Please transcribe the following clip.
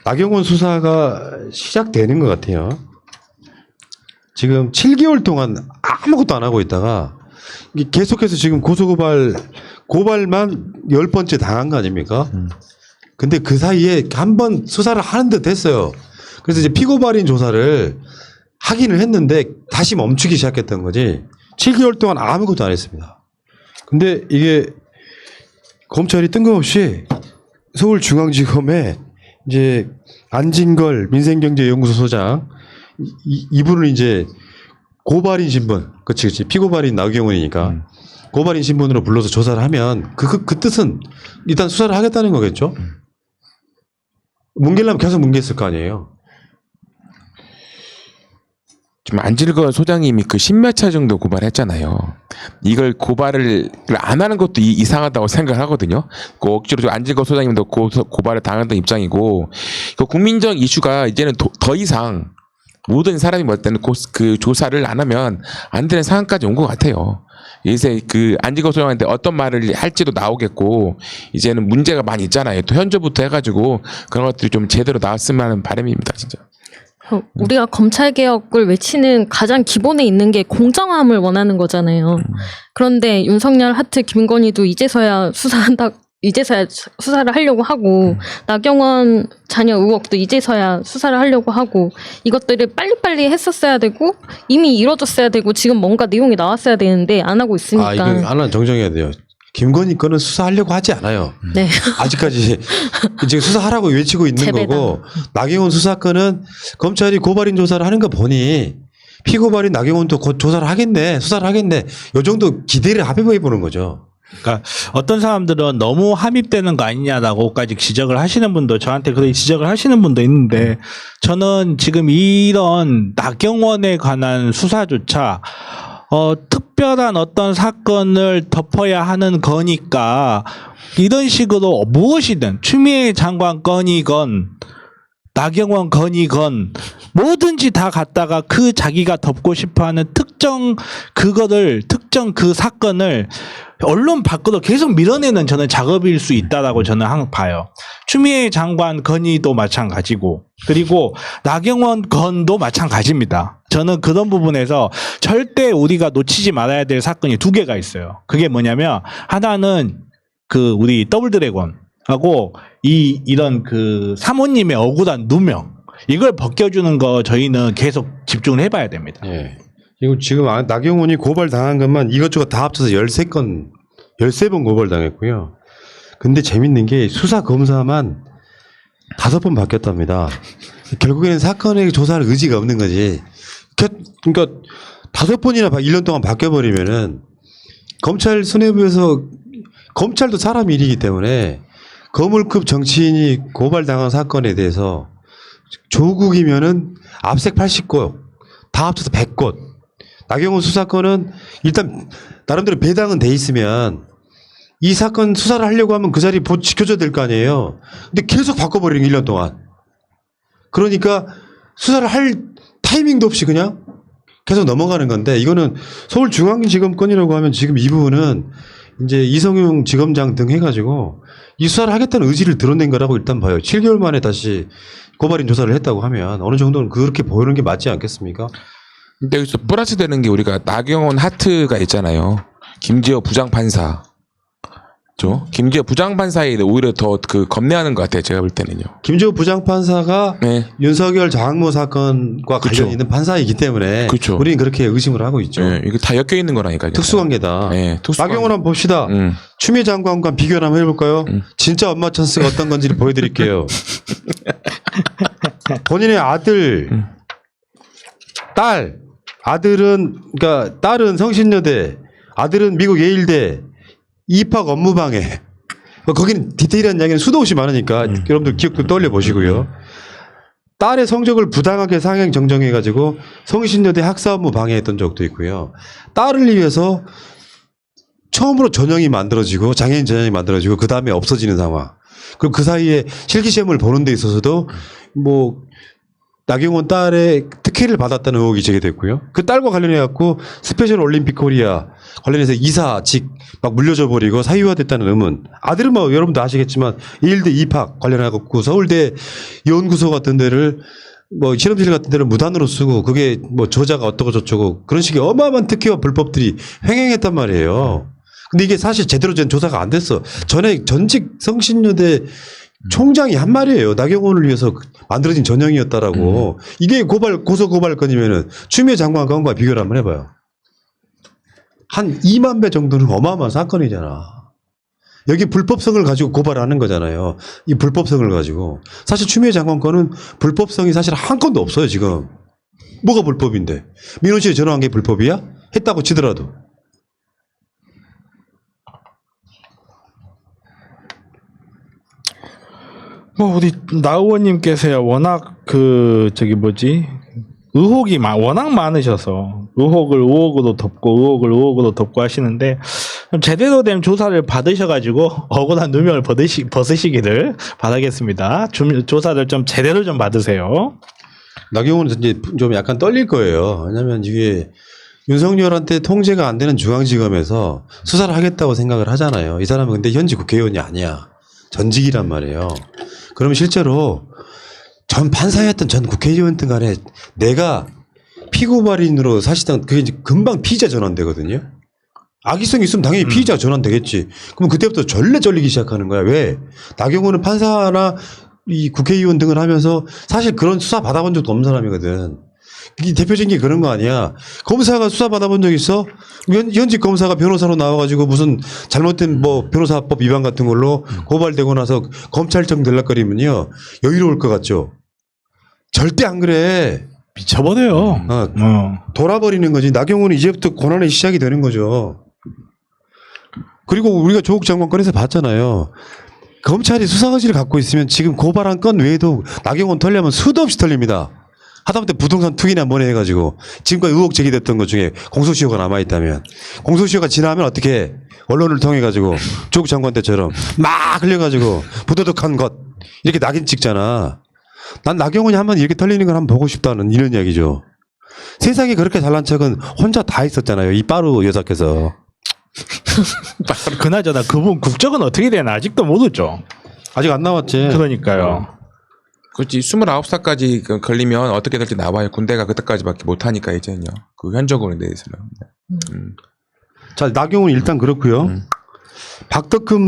나경원 수사가 시작되는 것 같아요. 지금 7개월 동안 아무것도 안 하고 있다가 이게 계속해서 지금 고발만 10번째 당한 거 아닙니까? 근데 그 사이에 한 번 수사를 하는 듯 했어요. 그래서 이제 피고발인 조사를 하기는 했는데 다시 멈추기 시작했던 거지. 7개월 동안 아무것도 안 했습니다. 근데 이게 검찰이 뜬금없이 서울중앙지검에 이제 안진걸 민생경제연구소 소장 이분을 이제 고발인 신분, 그치 피고발인 나경원이니까 고발인 신분으로 불러서 조사를 하면 그 뜻은 일단 수사를 하겠다는 거겠죠. 뭉개려면 계속 뭉갰을 거 아니에요. 지금 안질걸 소장님이 그 10몇 차 정도 고발했잖아요. 이걸 고발을 안 하는 것도 이상하다고 생각을 하거든요. 그 억지로 안질걸 소장님도 고발을 당했던 입장이고, 그 국민적 이슈가 이제는 더 이상 모든 사람이 볼 때는 그 조사를 안 하면 안 되는 상황까지 온 것 같아요. 이제 그 안질걸 소장한테 어떤 말을 할지도 나오겠고, 이제는 문제가 많이 있잖아요. 또 현저부터 해가지고 그런 것들이 좀 제대로 나왔으면 하는 바람입니다, 진짜. 우리가 검찰개혁을 외치는 가장 기본에 있는 게 공정함을 원하는 거잖아요. 그런데 윤석열, 하트, 김건희도 이제서야 수사를 하려고 하고, 나경원 자녀 의혹도 이제서야 수사를 하려고 하고, 이것들을 빨리빨리 했었어야 되고 이미 이뤄졌어야 되고 지금 뭔가 내용이 나왔어야 되는데 안 하고 있으니까. 이거 하나 정정해야 돼요. 김건희 건은 수사하려고 하지 않아요. 네. 아직까지 지금 수사하라고 외치고 있는 재배다. 거고, 나경원 수사건은 검찰이 고발인 조사를 하는 거 보니 피고발인 나경원도 곧 조사를 하겠네, 수사를 하겠네, 이 정도 기대를 합의해 보는 거죠. 그러니까 어떤 사람들은 너무 함입되는 거 아니냐라고까지 지적을 하시는 분도, 저한테 그렇게 지적을 하시는 분도 있는데, 저는 지금 이런 나경원에 관한 수사조차 특별한 어떤 사건을 덮어야 하는 거니까 이런 식으로 무엇이든 추미애 장관 건이건 나경원 건이건 뭐든지 다 갖다가 그 자기가 덮고 싶어하는 특정 그 사건을 언론 밖으로 계속 밀어내는 저는 작업일 수 있다라고 저는 항상 봐요. 추미애 장관 건의도 마찬가지고, 그리고 나경원 건도 마찬가지입니다. 저는 그런 부분에서 절대 우리가 놓치지 말아야 될 사건이 두 개가 있어요. 그게 뭐냐면, 하나는 그 우리 더블 드래곤하고 이런 그 사모님의 억울한 누명, 이걸 벗겨주는 거 저희는 계속 집중을 해봐야 됩니다. 예. 이거 지금 나경원이 고발 당한 것만 이것저것 다 합쳐서 13번 고발 당했고요. 근데 재밌는 게 수사 검사만 5번 바뀌었답니다. 결국에는 사건의 조사할 의지가 없는 거지. 그러니까 5번이나 1년 동안 바뀌어버리면은 검찰 수뇌부에서, 검찰도 사람 일이기 때문에 거물급 정치인이 고발당한 사건에 대해서 조국이면은 압색 80곳, 다 합쳐서 100곳. 나경원 수사건은 일단 나름대로 배당은 돼 있으면 이 사건 수사를 하려고 하면 그 자리 지켜줘야 될 거 아니에요. 근데 계속 바꿔버리는 1년 동안. 그러니까 수사를 할 타이밍도 없이 그냥 계속 넘어가는 건데, 이거는 서울중앙지검권이라고 하면 지금 이 부분은 이제 이성용 지검장 등 해가지고 이 수사를 하겠다는 의지를 드러낸 거라고 일단 봐요. 7개월 만에 다시 고발인 조사를 했다고 하면 어느 정도는 그렇게 보이는 게 맞지 않겠습니까? 근데 여기서 플러스 되는 게, 우리가 나경원 하트가 있잖아요. 김지호 부장판사. 김지호 부장판사에 오히려 더 겁내하는 것 같아요. 제가 볼 때는요. 김지호 부장판사가 네. 윤석열 장모 사건과 그쵸. 관련 있는 판사이기 때문에 그쵸. 우리는 그렇게 의심을 하고 있죠. 네, 이게 다 엮여 있는 거라니까요. 특수관계다. 네, 나경원 한번 봅시다. 추미애 장관과 비교를 한번 해볼까요? 진짜 엄마 찬스가 어떤 건지를 보여드릴게요. 본인의 아들, 딸, 그러니까 딸은 성신여대, 아들은 미국 예일대 입학 업무방해. 거기는 디테일한 이야기는 수도 없이 많으니까 여러분들 기억도 떠올려 보시고요. 딸의 성적을 부당하게 상향 정정해가지고 성신여대 학사 업무 방해했던 적도 있고요. 딸을 위해서 처음으로 전형이 만들어지고 장애인 전형이 만들어지고 그 다음에 없어지는 상황. 그리고 그 사이에 실기시험을 보는 데 있어서도 뭐 나경원 딸의 특혜를 받았다는 의혹이 제기됐고요. 그 딸과 관련해 갖고 스페셜 올림픽 코리아 관련해서 이사직 막 물려줘 버리고 사유화됐다는 의문. 아들은 뭐 여러분도 아시겠지만 예일대 입학 관련해 갖고 서울대 연구소 같은 데를 뭐 실험실 같은 데를 무단으로 쓰고 그게 뭐 저자가 어떠고 저쩌고 그런 식의 어마어마한 특혜와 불법들이 횡행했단 말이에요. 근데 이게 사실 제대로 된 조사가 안 됐어. 전에 전직 성신여대 총장이 한 말이에요. 나경원을 위해서 만들어진 전형이었다라고. 이게 고소 고발 건이면은 추미애 장관 건과 비교를 한번 해봐요. 한 2만 배 정도는 어마어마한 사건이잖아. 여기 불법성을 가지고 고발하는 거잖아요. 이 불법성을 가지고. 사실 추미애 장관 건은 불법성이 사실 한 건도 없어요, 지금. 뭐가 불법인데? 민원실에 전화한 게 불법이야? 했다고 치더라도. 뭐 우리 나 의원님께서야 워낙 의혹이 워낙 많으셔서 의혹으로 덮고 하시는데 좀 제대로 된 조사를 받으셔가지고 억울한 누명을 벗으시기를 바라겠습니다. 조사를 좀 제대로 좀 받으세요. 나경원은 이제 좀 약간 떨릴 거예요. 왜냐면 이게 윤석열한테 통제가 안 되는 중앙지검에서 수사를 하겠다고 생각을 하잖아요. 이 사람은 근데 현직 국회의원이 아니야. 전직이란 말이에요. 그러면 실제로 전 판사였던 전 국회의원든 간에 내가 피고발인으로 사실상 그게 이제 금방 피의자 전환되거든요. 악의성이 있으면 당연히 피의자 전환되겠지. 그럼 그때부터 전례 쩔리기 시작하는 거야. 왜? 나경원은 판사나 이 국회의원 등을 하면서 사실 그런 수사 받아본 적도 없는 사람이거든. 이 대표적인 게 그런 거 아니야. 검사가 수사 받아본 적 있어? 현직 검사가 변호사로 나와가지고 무슨 잘못된 뭐 변호사법 위반 같은 걸로 고발되고 나서 검찰청 들락거리면요 여유로울 것 같죠. 절대 안 그래. 미쳐버려요. 돌아버리는 거지. 나경원은 이제부터 고난의 시작이 되는 거죠. 그리고 우리가 조국 장관 건에서 봤잖아요. 검찰이 수사 의지를 갖고 있으면 지금 고발한 건 외에도 나경원 털려면 수도 없이 털립니다. 하다못해 부동산 투기나 뭐네 해가지고 지금까지 의혹 제기됐던 것 중에 공소시효가 남아있다면 공소시효가 지나면 어떻게 해? 언론을 통해가지고 조국 장관 때처럼 막 흘려가지고 부도덕한 것 이렇게 낙인 찍잖아. 난 나경원이 한번 이렇게 털리는 걸 한번 보고 싶다는 이런 이야기죠. 세상에 그렇게 잘난 척은 혼자 다 있었잖아요. 이 빠루 여사께서. 그나저나 그분 국적은 어떻게 되나 아직도 모르죠. 아직 안 나왔지. 그러니까요. 그렇지. 29살까지 걸리면 어떻게 될지 나와요. 군대가 그때까지밖에 못하니까 이제는요. 그 현적으로 대해서는. 자, 나경원 일단 그렇고요. 박덕흠